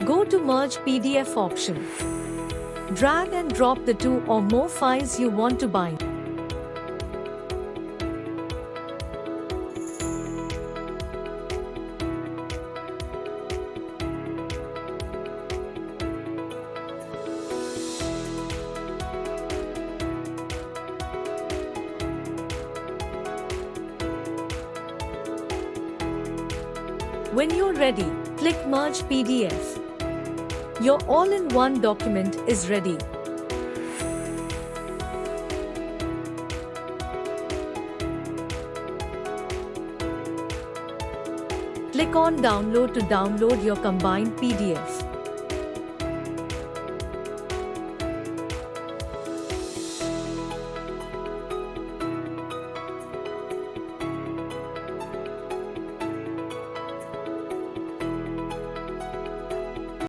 Go to Merge PDF option. Drag and drop the 2 or more files you want to bind. When you're ready, click Merge PDF. Your all-in-one document is ready. Click on Download to download your combined PDF.